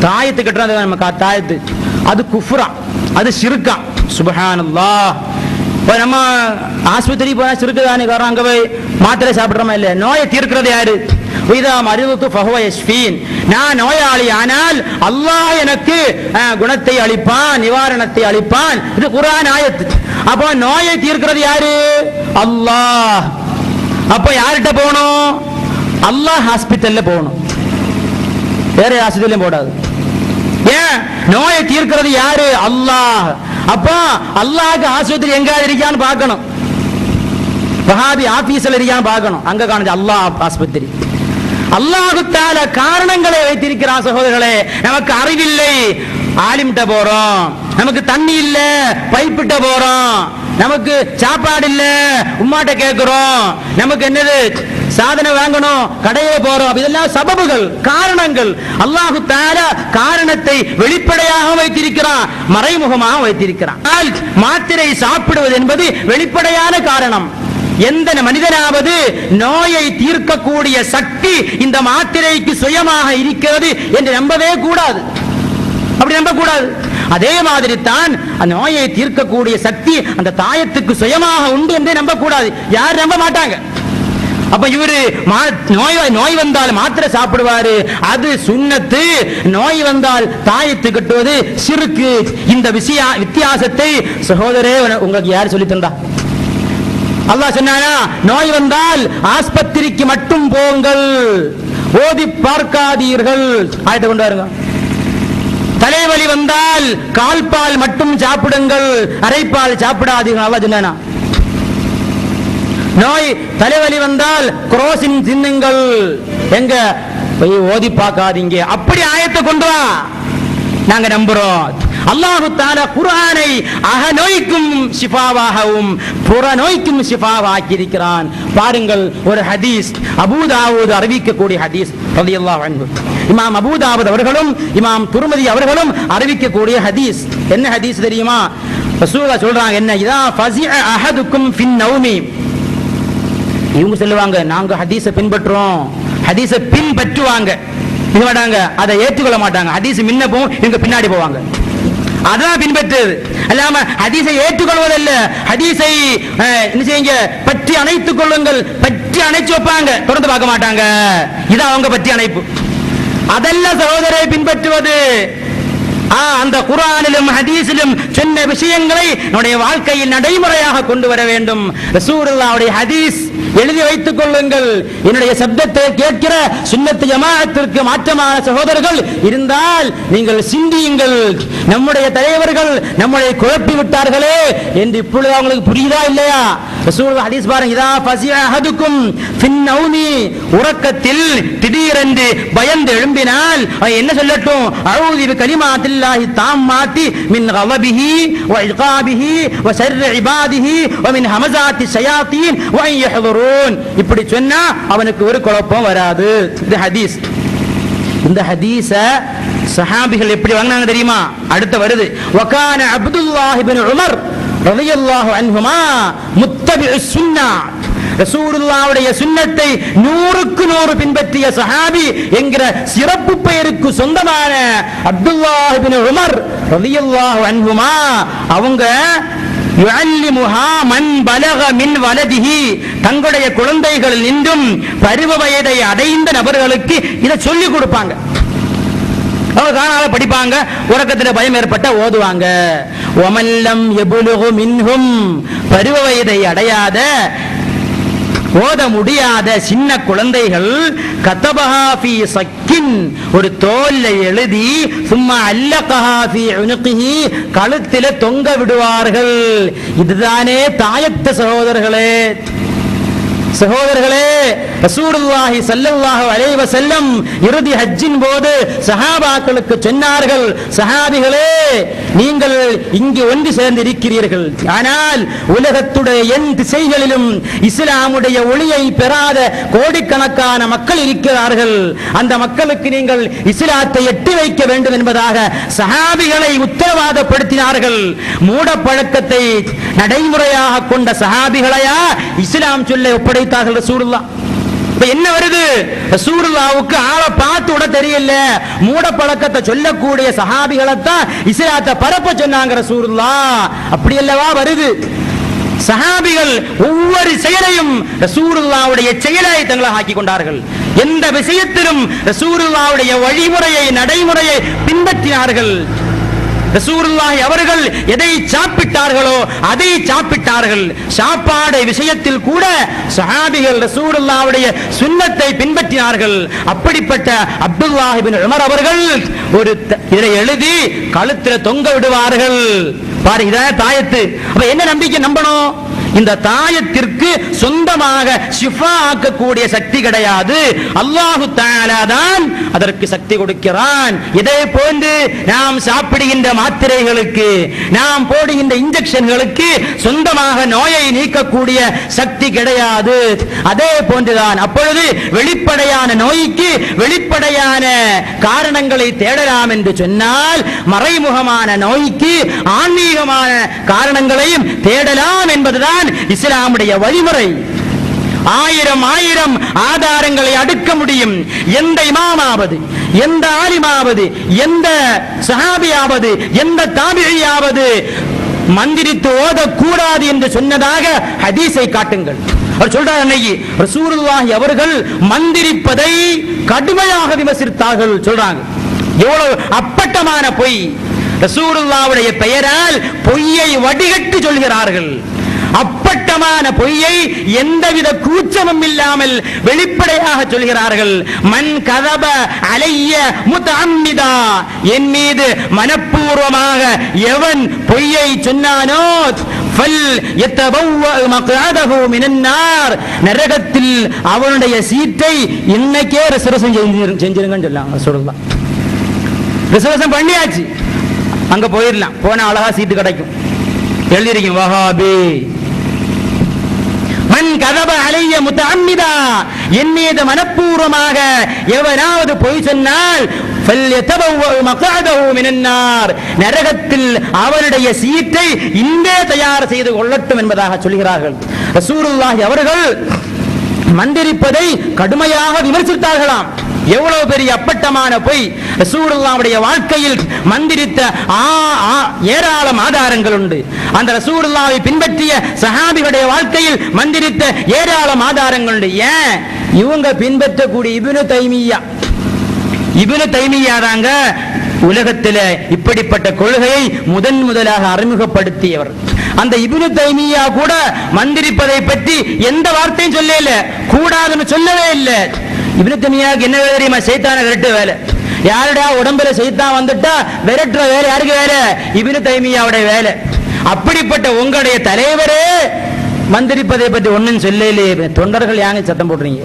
தாயத்து கட்டுறது நம்ம தாயத்து, அது குஃப்ரா, அது ஷிர்கா. சுப்ஹானல்லாஹ். நம்ம ஆஸ்பத்திரி போனா ஷிர்கு தானே காரணம், அங்க போய் மாத்திரை சாப்பிடுறோமா இல்ல? நோயை தீர்க்கிறது யாரு? இதா மரிது ஃபஹுவ யஷ்ஃபீன். நான் நோயாளி ஆனால் அல்லாஹ் எனக்கு குணத்தை அளிப்பான், நிவாரணத்தை அளிப்பான். இது குர்ஆன் ஆயத்து. அப்போ நோயை தீர்க்கிறது யாரு? அல்லாஹ். அப்போ யார்கிட்ட போகணும்? அல்லாஹ் ஹாஸ்பிட்டல்ல போகணும், வேற ஆஸ்பத்திரியிலும் போடாது. ஏன்? நோயை தீர்க்கிறது யாரு? அல்லாஹ். அப்போ அல்லாஹ்க்கு ஆஸ்பத்திரி எங்க இருக்கான்னு பார்க்கணும், வஹாபி ஆபீஸ்ல இருக்கான்னு பார்க்கணும். அங்க காணுது அல்லாஹ் ஆஸ்பத்திரி. அல்லாஹ் தஆலா காரணங்களை வைத்திருக்கிறான். சகோதரர்களே, நமக்கு அறிவில்லை, ஆலிம்கிட்ட போறோம். நமக்கு தண்ணி இல்ல, பைப்பிட்ட போறோம். நமக்கு சாப்பாடு இல்ல, உம்மாட்ட கேட்கிறோம். நமக்கு என்னது சாதனை வாங்கணும், கடையில போறோம். இதெல்லாம் சபபுகள், காரணங்கள். அல்லாஹ் தஆலா காரணத்தை வெளிப்படையாக வைத்திருக்கிறான், மறைமுகமாக வைத்திருக்கிறான். மாத்திரை சாப்பிடுவது என்பது வெளிப்படையான காரணம். எந்த மனிதனாவது நோயை தீர்க்கக்கூடிய சக்தி இந்த மாத்திரைக்கு சுயமாக இருக்கிறது என்று நம்பவே கூடாது. அப்படி நம்பக்கூடாது. அதே மாதிரி தான் நோயை தீர்க்கக்கூடிய சக்தி அந்த தாயத்துக்கு சுயமாக உண்டு என்று நம்பக்கூடாது. யார் நம்ப மாட்டாங்க. அப்ப இவரு நோய் வந்தால் மாத்திரை சாப்பிடுவாரு, அது சுன்னத்து. நோய் வந்தால் தாயத்து கட்டுவது ஷிர்கு. இந்த வித்தியாசத்தை சகோதரே உங்களுக்கு யார் சொல்லி தந்தா? அல்லாஹ் சொன்னானா, நோய் வந்தால் ஆஸ்பத்திரிக்கு மட்டும் போங்கள், ஓதி பார்க்காதீர்கள். ஆயத்தை கொண்டு வாருங்க. தலைவலி வந்தால் கால்பால் மட்டும் சாப்பிடுங்கள், அரைப்பால் சாப்பிடாதீர்கள். அல்லாஹ் சொன்னானா. நோய் தலைவலி வந்தால் குரோசின் தின்னுங்கள், எங்க போய் ஓதி பார்க்காதீங்க. அப்படி ஆயத்தை கொண்டு வா, நாங்க நம்புறோம். அல்லாஹ் தஆலா குர்ஆனை அகநோய்க்கும் ஷிஃபாவாகவும் புறநோய்க்கும் ஷிஃபாவாக்கி இருக்கிறான். பாருங்கள், ஒரு ஹதீஸ், அபூ தாவூத் அறிவிக்கக்கூடிய ஹதீஸ் ரலியல்லாஹு அன்ஹு. இமாம் அபூ தாவூத் அவர்களும் இமாம் துர்மிதி அவர்களும் அறிவிக்கக்கூடிய ஹதீஸ். என்ன ஹதீஸ் தெரியுமா? ரசூலுல்லாஹ் சொல்றாங்க, என்ன இதா ஃபஸிஅ அஹதுக்கும் ஃபின் நௌமி. இவங்க சொல்லுவாங்க, நாங்க ஹதீஸை பின்பற்றுறோம், ஹதீஸை பின்பற்றுவாங்க, அதை ஏற்றுக்கொள்ள மாட்டாங்க. ஹதீஸ் முன்ன போகும், இவங்க பின்னாடி போவாங்க. அதான் பின்பற்றுறது. அல்லாம ஹதீஸை ஏற்றுக்கொள்வதல்ல. ஹதீஸை என்ன செய்யுங்க, பற்றி அணைத்துக் கொள்ளுங்கள். பற்றி அணைச்சு வைப்பாங்க, தொடர்ந்து பார்க்க மாட்டாங்க. இதான் அவங்க பற்றி அணைப்பு. அதல்ல சகோதரரை பின்பற்றுவது. அந்த குர்ஆனிலும் ஹதீஸிலும் சொன்ன விஷயங்களை நம்முடைய வாழ்க்கையில் நடைமுறையாக கொண்டு வர வேண்டும். ரசூலுல்லாஹ்வுடைய ஹதீஸ் எழுதி வைத்துக் கொள்ளுங்கள். என்னுடைய சப்தத்தை கேட்கிற சுன்னத் ஜமாஅத்திற்கு மாற்றமான சகோதரர்கள் இருந்தால் நீங்கள் சிந்தியுங்கள். நம்முடைய தலைவர்கள் நம்மளை குழப்பி விட்டார்களே என்று இப்பொழுது அவங்களுக்கு புரியுதா இல்லையா? ரசூலுல்லாஹ் ஹதீஸ் பாருங்க, இதா ஃபஸிஅ அஹதுக்கும் ஃபின் நௌமி. உறக்கத்தில் திடீரென்று பயந்து எழும்பினால் என்ன சொல்லட்டும்? அஊது பிகலிமாத்தில்லாஹி தாம்மாத்தி மின் கலபிஹி வ இகாபிஹி வ ஷர்ரி இபாதிஹி வ மின் ஹமஸாத்தி ஷயாத்தீன் வ யஹ்துரூன். இப்படி சொன்னா அவனுக்கு ஒரு குழப்பம் வராது. இது ஹதீஸ். இந்த ஹதீஸ சஹாபிகள் எப்படி வாங்கினாங்க தெரியுமா? அடுத்து வருது, வகான அப்துல்லாஹ் இப்னு உமர் ரலியல்லாஹு அன்ஹுமா முத்தபிஉஸ் சுன்னah. ரசூலுல்லாஹ்வுடைய சுன்னத்தை 100க்கு 100 பின்பற்றிய சஹாபி என்கிற சிறப்பு பெயருக்கு சொந்தமான அப்துல்லாஹ் இப்னு உமர் ரலியல்லாஹு அன்ஹுமா அவங்க யுஅல்லிமுஹா மன் பலக மின் வலதிஹி, தங்களுடைய குழந்தைகளில் நின்றும் பருவ வயதை அடைந்த நபர்களுக்கு இதை சொல்லிக் கொடுப்பாங்க. அவங்க காணால படிப்பாங்க, உறக்கத்தில் பயம் ஏற்பட்ட ஓதுவாங்க. வமல்லம் யபுலுகு மின்ஹும், பருவ வயதை அடையாத ஓத முடியாத சின்ன குழந்தைகள் கதபஹா ஃபீ சக்கின், ஒரு தோல்ல எழுதி சும்மா அல்லகஹா ஃபீ உனுகிஹி, கழுத்திலே தொங்க விடுவார்கள். இதுதானே தாயத்து சகோதரர்களே. சகோதரர்களே, ரசூலுல்லாஹி ஸல்லல்லாஹு அலைஹி வஸல்லம் இறுதி ஹஜ்ஜின் போது சஹாபாக்களுக்கு சொன்னார்கள், சஹாபிகளே நீங்கள் இங்கு ஒன்று சேர்ந்து இருக்கிறீர்கள், ஆனால் உலகத்துடைய என் திசைகளிலும் இஸ்லாமுடைய ஒளியை பெறாத கோடிக்கணக்கான மக்கள் இருக்கிறார்கள். அந்த மக்களுக்கு நீங்கள் இஸ்லாத்தை எட்டி வைக்க வேண்டும் என்பதாக சஹாபிகளை உத்தரவாதப்படுத்தினார்கள். மூட பழக்கத்தை நடைமுறையாக கொண்ட சஹாபிகளையா இஸ்லாம் சொல்ல ஒப்படைத்தார்கள் ரசூலுல்லாஹ். என்ன வருது? ரசூலுல்லாஹ்வுக்கு ஆளை பார்த்து விட தெரியல, மூட பழக்கத்தை சொல்லக்கூடிய சஹாபிகளைத்தான் இஸ்லாத்தை பரப்ப சொன்னாங்க ரசூலுல்லாஹ். அப்படி அல்லவா வருது? சஹாபிகள் ஒவ்வொரு செயலையும் ரசூலுல்லாஹ்வுடைய செயலை தங்களாக ஆக்கிக் கொண்டார்கள். எந்த விஷயத்திலும் ரசூலுல்லாஹ்வுடைய வழிமுறையை, நடைமுறையை பின்பற்றினார்கள். ரசூலுல்லாஹி அவர்கள் எதை சாப்பிட்டார்களோ அதை சாப்பிட்டார்கள். சாப்பாடு விஷயத்தில் கூட சஹாபிகள் ரசூலுல்லாஹ்வுடைய சுன்னத்தை பின்பற்றினார்கள். அப்படிப்பட்ட அப்துல்லாஹ் இப்னு உமர் அவர்கள் ஒரு இதை எழுதி கழுத்தில் தொங்க விடுவார்கள். பாருங்க, இதான் தாயத்து. அப்ப என்ன நம்பிக்கை நம்பணும்? இந்த தாயத்திற்கு சொந்தமாக ஷிஃபா ஆக்கக்கூடிய சக்தி கிடையாது. அல்லாஹு தஆலா தான் அதற்கு சக்தி கொடுக்கிறான். இதே போன்று நாம் சாப்பிடுகின்ற மாத்திரைகளுக்கு, நாம் போடுகின்ற இன்ஜெக்ஷன்களுக்கு சொந்தமாக நோயை நீக்கக்கூடிய சக்தி கிடையாது. அதே போன்றுதான் அப்பொழுது வெளிப்படையான நோய்க்கு வெளிப்படையான காரணங்களை தேடலாம் என்று சொன்னால், மறைமுகமான நோய்க்கு ஆன்மீகமான காரணங்களையும் தேடலாம் என்பதுதான் இஸ்லாமுடைய வழிமுறை. ஆயிரம் ஆதாரங்களை அடுக்க முடியும். எந்த இமாமாவது, எந்த ஆலிமாவது, எந்த சஹாபியாவது, எந்த தாபிஈயாவது மந்திரித்து ஓதக்கூடாது என்று சொன்னதாக ஹதீஸை காட்டுங்கள். அவர் சொல்றார், அன்னைக்கு ரசூலுல்லாஹி அவர்கள் மந்திரிப்பதை கடுமையாக விமர்சித்தார்கள். சொல்றாங்க, எவ்வளவு அப்பட்டமான பொய்! ரசூலுல்லாஹ்வுடைய பெயரால் பொய்யை வடிகட்டி சொல்கிறார்கள். அப்பட்டமான பொய்யை எந்தவித கூச்சமும் இல்லாமல் வெளிப்படையாக சொல்கிறார்கள். மன் கதப அலைய முத்தஅம்மிதா, என் மீது மனப்பூர்வமாக எவன் பொய்யை சொன்னானோ ஃபல் யதபவ்வ மக்அதஹு மினன் நார், நரகத்தில் அவனுடைய சீட்டை இன்னைக்கே ரிசர்வேஷன் செஞ்சிருங்கன்னு சொன்னாங்க ரசூலுல்லாஹ். ரிசர்வேஷன் பண்ணியாச்சு, அங்க போயிடலாம், போனா அழகா சீட்டு கிடைக்கும். எழுதிருக்கீங்க, வஹாபி மன் கதப அலைய முத்தஅம்மிதா, என் மீது மனப்பூர்வமாக எவனாவது பொய் சொன்னால் ஃபல்யதபவ்வ மக்அதஹு மினன் நார், நரகத்தில் அவனுடைய சீட்டை இன்றே தயார் செய்து கொள்ளட்டும் என்பதாக சொல்கிறார்கள். ரசூலுல்லாஹி அவர்கள் மந்திரிப்பதை கடுமையாக விமர்சித்தார்களாம். எவ்வளவு பெரிய அப்பட்டமான பொய்! ரசூலுல்லாஹ்வுடைய வாழ்க்கையில் மந்திரித்த ஏராளம் ஆதாரங்கள் உண்டு. அந்த ரசூலுல்லாஹ்வை பின்பற்றிய சஹாபிகளுடைய வாழ்க்கையில் மந்திரித்த ஏராளம் ஆதாரங்கள் உண்டு. ஏன் இவங்க பின்பற்றக்கூடிய இப்னு தைமிய்யா தாங்க உலகத்தில் இப்படிப்பட்ட கொள்கையை முதலாக அறிமுகப்படுத்தியவர். அந்த இப்னு தைமிய்யா கூட மந்திரிப்பதை பற்றி எந்த வார்த்தையும் சொல்லல, கூடாதுன்னு சொல்லவே இல்லை. இப்னு தைமிய்யாவுக்கு என்ன வேலை தெரியுமா? சைத்தானை விரட்டு வேலை. யாருடா உடம்புல சைத்தான் வந்துட்டா விரட்டுற வேலை யாருக்கு வேலை? இப்னு தைமிய்யாவுடைய வேலை. அப்படிப்பட்ட உங்களுடைய தலைவரே மந்திரிப்பதை பற்றி ஒன்னும் சொல்லலையே, தொண்டர்கள் யாங்க சத்தம் போடுறீங்க?